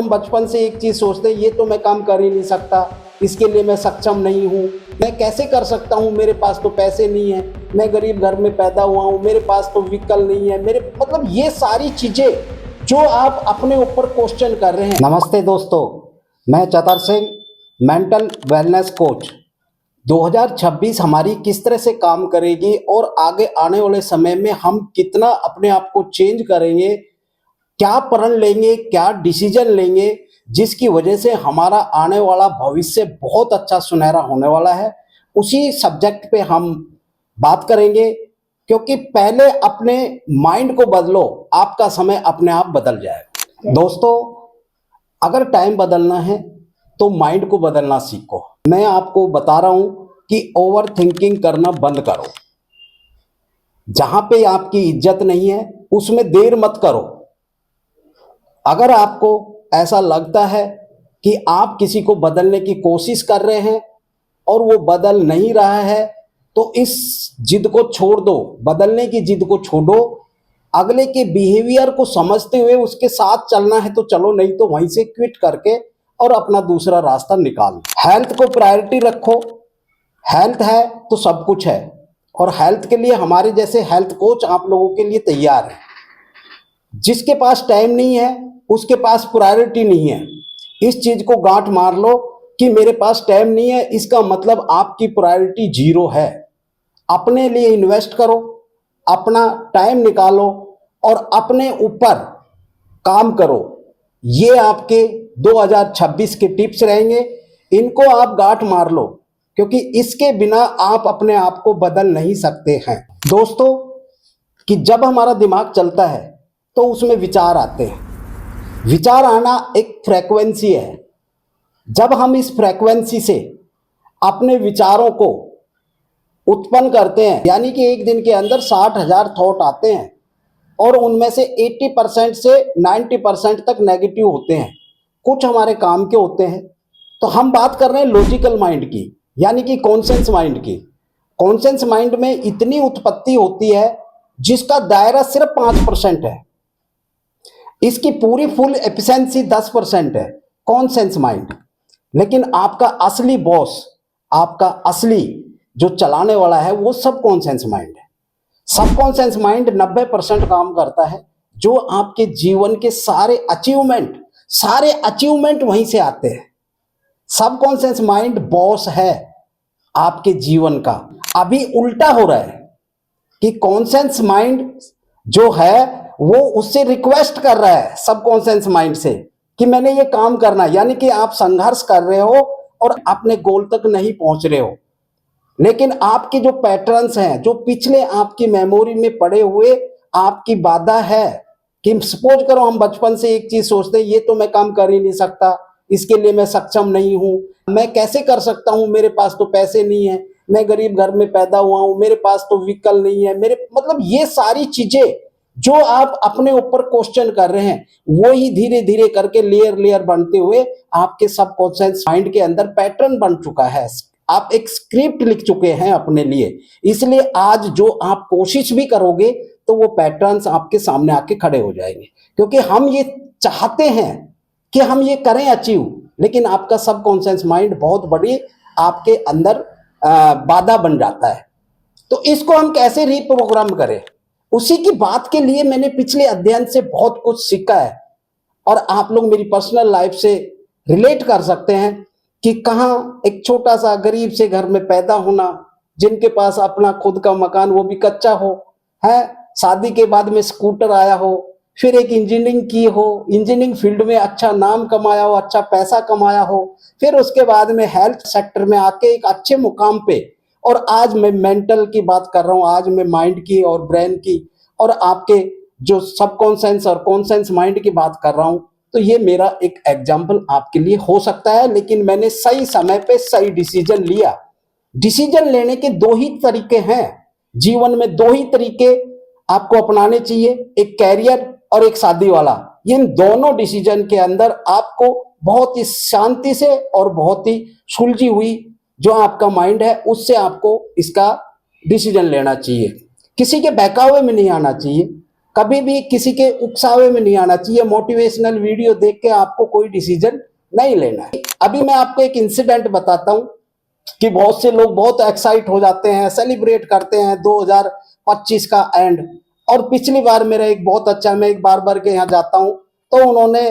हम बचपन से एक चीज सोचते हैं, ये तो मैं काम कर ही नहीं सकता, इसके लिए मैं सक्षम नहीं हूँ, मैं कैसे कर सकता हूँ, मेरे पास तो पैसे नहीं है, मैं गरीब घर में पैदा हुआ हूँ, मेरे पास तो व्हीकल नहीं है, मेरे मतलब ये सारी चीजें जो आप अपने ऊपर क्वेश्चन कर रहे हैं। नमस्ते दोस्तों, मैं चतर सिंह, मेंटल वेलनेस कोच। 2026 हमारी किस तरह से काम करेगी और आगे आने वाले समय में हम कितना अपने आप को चेंज करेंगे, क्या प्रण लेंगे, क्या डिसीजन लेंगे, जिसकी वजह से हमारा आने वाला भविष्य बहुत अच्छा सुनहरा होने वाला है, उसी सब्जेक्ट पे हम बात करेंगे। क्योंकि पहले अपने माइंड को बदलो, आपका समय अपने आप बदल जाएगा। दोस्तों, अगर टाइम बदलना है तो माइंड को बदलना सीखो। मैं आपको बता रहा हूं कि ओवर थिंकिंग करना बंद करो। जहां पे आपकी इज्जत नहीं है उसमें देर मत करो। अगर आपको ऐसा लगता है कि आप किसी को बदलने की कोशिश कर रहे हैं और वो बदल नहीं रहा है, तो इस जिद को छोड़ दो, बदलने की जिद को छोड़ो। अगले के बिहेवियर को समझते हुए उसके साथ चलना है तो चलो, नहीं तो वहीं से क्विट करके और अपना दूसरा रास्ता निकालो। हेल्थ को प्रायोरिटी रखो। हेल्थ है तो सब कुछ है, और हेल्थ के लिए हमारे जैसे हेल्थ कोच आप लोगों के लिए तैयार है। जिसके पास टाइम नहीं है उसके पास प्रायोरिटी नहीं है। इस चीज को गांठ मार लो कि मेरे पास टाइम नहीं है, इसका मतलब आपकी प्रायोरिटी जीरो है। अपने लिए इन्वेस्ट करो, अपना टाइम निकालो और अपने ऊपर काम करो। ये आपके 2026 के टिप्स रहेंगे। इनको आप गांठ मार लो, क्योंकि इसके बिना आप अपने आप को बदल नहीं सकते हैं। दोस्तों, कि जब हमारा दिमाग चलता है तो उसमें विचार आते हैं। विचार आना एक फ्रीक्वेंसी है। जब हम इस फ्रीक्वेंसी से अपने विचारों को उत्पन्न करते हैं, यानी कि एक दिन के अंदर 60,000 थॉट आते हैं और उनमें से 80% से 90% तक नेगेटिव होते हैं, कुछ हमारे काम के होते हैं। तो हम बात कर रहे हैं लॉजिकल माइंड की, यानी कि कॉन्शियस माइंड की। कॉन्शियस माइंड में इतनी उत्पत्ति होती है जिसका दायरा सिर्फ 5% है। इसकी पूरी फुल एफिशिएंसी 10% है, कॉन्शियस माइंड। लेकिन आपका असली बॉस, आपका असली जो चलाने वाला है, वो सबकॉन्शियस माइंड है। सबकॉन्शियस माइंड 90% काम करता है। जो आपके जीवन के सारे अचीवमेंट वहीं से आते हैं। सबकॉन्शियस माइंड बॉस है आपके जीवन का। अभी उल्टा हो रहा है कि कॉन्शियस माइंड जो है वो उससे रिक्वेस्ट कर रहा है सबकॉन्शियस माइंड से कि मैंने ये काम करना है। यानी कि आप संघर्ष कर रहे हो और अपने गोल तक नहीं पहुंच रहे हो। लेकिन आपके जो पैटर्न्स हैं, जो पिछले आपकी मेमोरी में पड़े हुए आपकी बाधा है, कि सपोज करो हम बचपन से एक चीज सोचते हैं, ये तो मैं काम कर ही नहीं सकता, इसके लिए मैं सक्षम नहीं हूं, मैं कैसे कर सकता हूं, मेरे पास तो पैसे नहीं है, मैं गरीब घर में पैदा हुआ हूं, मेरे पास तो व्हीकल नहीं है, मेरे मतलब ये सारी चीजें जो आप अपने ऊपर क्वेश्चन कर रहे हैं, वो ही धीरे धीरे करके लेयर लेयर बनते हुए आपके सबकॉन्शियस माइंड के अंदर पैटर्न बन चुका है। आप एक स्क्रिप्ट लिख चुके हैं अपने लिए। इसलिए आज जो आप कोशिश भी करोगे तो वो पैटर्न्स आपके सामने आके खड़े हो जाएंगे, क्योंकि हम ये चाहते हैं कि हम ये करें अचीव, लेकिन आपका सबकॉन्शियस माइंड बहुत बड़ी आपके अंदर बाधा बन जाता है। तो इसको हम कैसे रीप्रोग्राम करें, उसी की बात के लिए मैंने पिछले अध्ययन से बहुत कुछ सीखा है, और आप लोग मेरी पर्सनल लाइफ से रिलेट कर सकते हैं कि कहाँ एक छोटा सा गरीब से घर में पैदा होना, जिनके पास अपना खुद का मकान वो भी कच्चा हो, है, शादी के बाद में स्कूटर आया हो, फिर एक इंजीनियरिंग की हो, इंजीनियरिंग फील्ड में अच्छा नाम कमाया हो, अच्छा पैसा कमाया हो, फिर उसके बाद में हेल्थ सेक्टर में आके एक अच्छे मुकाम पे, और आज मैं मेंटल की बात कर रहा हूँ, आज मैं माइंड की और ब्रेन की और आपके जो सबकॉन्शियस और कॉन्शियस माइंड की बात कर रहा हूँ। तो ये मेरा एक एग्जाम्पल आपके लिए हो सकता है, लेकिन मैंने सही समय पे सही डिसीजन लिया। डिसीजन लेने के दो ही तरीके हैं जीवन में, दो ही तरीके आपको अपनाने चाहिए, एक कैरियर और एक शादी वाला। इन दोनों डिसीजन के अंदर आपको बहुत ही शांति से और बहुत ही सुलझी हुई जो आपका माइंड है उससे आपको इसका डिसीजन लेना चाहिए। किसी के बहकावे में नहीं आना चाहिए। कभी भी किसी के उकसावे में नहीं आना चाहिए। मोटिवेशनल वीडियो देख के आपको कोई डिसीजन नहीं लेना है। अभी मैं आपको एक इंसिडेंट बताता हूं कि बहुत से लोग बहुत एक्साइट हो जाते हैं, सेलिब्रेट करते हैं 2025 का एंड। और पिछली बार मेरा एक बहुत अच्छा, मैं एक बार के यहाँ जाता हूँ, तो उन्होंने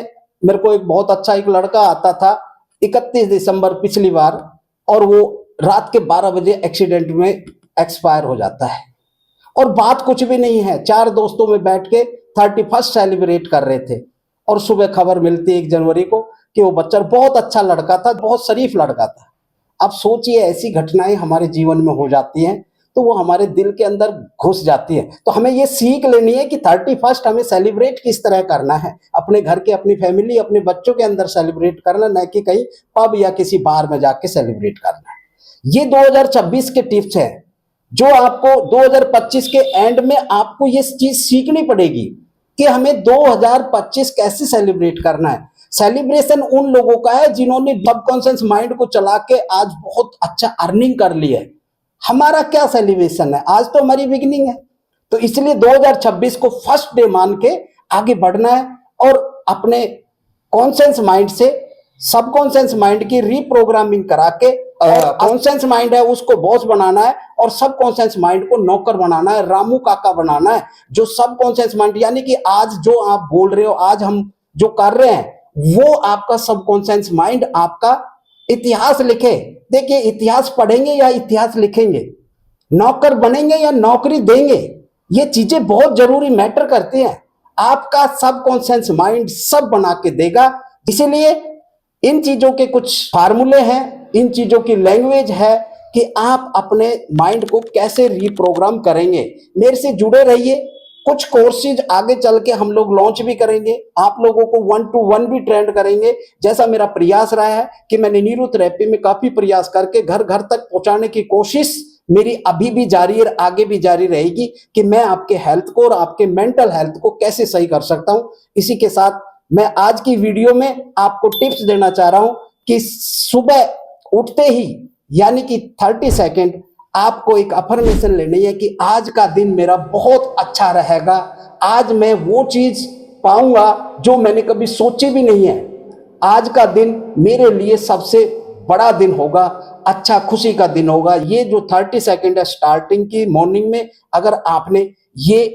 मेरे को एक बहुत अच्छा एक लड़का आता था 31 दिसंबर पिछली बार, और वो रात के 12 बजे एक्सीडेंट में एक्सपायर हो जाता है। और बात कुछ भी नहीं है, 4 दोस्तों में बैठ के 31st सेलिब्रेट कर रहे थे, और सुबह खबर मिलती है 1 जनवरी को कि वो बच्चा, बहुत अच्छा लड़का था, बहुत शरीफ लड़का था। अब सोचिए ऐसी घटनाएं हमारे जीवन में हो जाती हैं तो वो हमारे दिल के अंदर घुस जाती है। तो हमें ये सीख लेनी है कि 31st हमें सेलिब्रेट किस तरह करना है, अपने घर के, अपनी फैमिली, अपने बच्चों के अंदर सेलिब्रेट करना, न कि कहीं पब या किसी बार में जाके सेलिब्रेट करना है। ये 2026 के टिप्स हैं जो आपको 2025 के एंड में आपको ये चीज सीखनी पड़ेगी कि हमें 2025 कैसे सेलिब्रेट करना है। सेलिब्रेशन उन लोगों का है जिन्होंने सबकॉन्शियस माइंड को चला के आज बहुत अच्छा अर्निंग कर ली है। हमारा क्या सेलिब्रेशन है, आज तो हमारी बिगिनिंग है। तो इसलिए 2026 को फर्स्ट डे मान के आगे बढ़ना है और अपने कॉन्शियस माइंड से सबकॉन्शियस माइंड की रीप्रोग्रामिंग करा के कॉन्शियस माइंड है उसको बॉस बनाना है और सबकॉन्शियस माइंड को नौकर बनाना है, रामू काका बनाना है। जो सबकॉन्शियस माइंड, यानी कि आज जो आप बोल रहे हो, आज हम जो कर रहे हैं, वो आपका सबकॉन्शियस माइंड आपका इतिहास लिखे। देखिए, इतिहास पढ़ेंगे या इतिहास लिखेंगे, नौकर बनेंगे या नौकरी देंगे, ये चीजें बहुत जरूरी मैटर करती हैं। आपका सबकॉन्शियस माइंड सब बना के देगा। इसीलिए इन चीजों के कुछ फार्मूले हैं, इन चीजों की लैंग्वेज है कि आप अपने माइंड को कैसे रीप्रोग्राम करेंगे। मेरे से जुड़े रहिए, कुछ कोर्सेज आगे चल के हम लोग लॉन्च भी करेंगे, आप लोगों को 1 to 1 भी ट्रेंड करेंगे। जैसा मेरा प्रयास रहा है कि मैंने नीरू थेरेपी में काफी प्रयास करके घर घर तक पहुंचाने की कोशिश मेरी अभी भी जारी है, आगे भी जारी रहेगी कि मैं आपके हेल्थ को और आपके मेंटल हेल्थ को कैसे सही कर सकता हूं। इसी के साथ मैं आज की वीडियो में आपको टिप्स देना चाह रहा हूं कि सुबह उठते ही, यानी कि 30 सेकेंड आपको एक अफर्मेशन लेनी है कि आज का दिन मेरा बहुत अच्छा रहेगा, आज मैं वो चीज पाऊंगा जो मैंने कभी सोची भी नहीं है, आज का दिन मेरे लिए सबसे बड़ा दिन होगा, अच्छा खुशी का दिन होगा। ये जो 30 सेकेंड है स्टार्टिंग की मॉर्निंग में, अगर आपने ये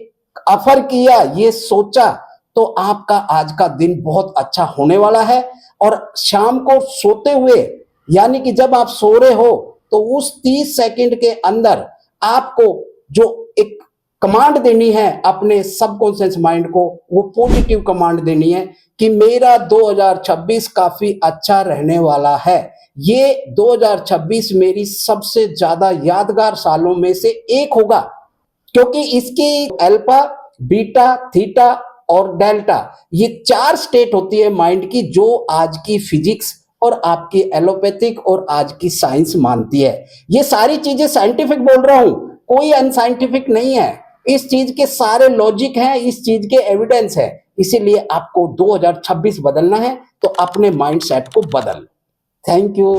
अफर किया, ये सोचा, तो आपका आज का दिन बहुत अच्छा होने वाला है। और शाम को सोते हुए, यानी कि जब आप सो रहे हो, तो उस 30 सेकंड के अंदर आपको जो एक कमांड देनी है अपने सबकॉन्शियस माइंड को, वो पॉजिटिव कमांड देनी है कि मेरा 2026 काफी अच्छा रहने वाला है। ये 2026 मेरी सबसे ज्यादा यादगार सालों में से एक होगा, क्योंकि इसकी अल्फा, बीटा, थीटा और डेल्टा, ये 4 स्टेट होती है माइंड की, जो आज की फिजिक्स और आपकी एलोपैथिक और आज की साइंस मानती है। ये सारी चीजें साइंटिफिक बोल रहा हूं, कोई अनसाइंटिफिक नहीं है। इस चीज के सारे लॉजिक हैं, इस चीज के एविडेंस है। इसीलिए आपको 2026 बदलना है तो अपने माइंड सेट को बदल। Thank you.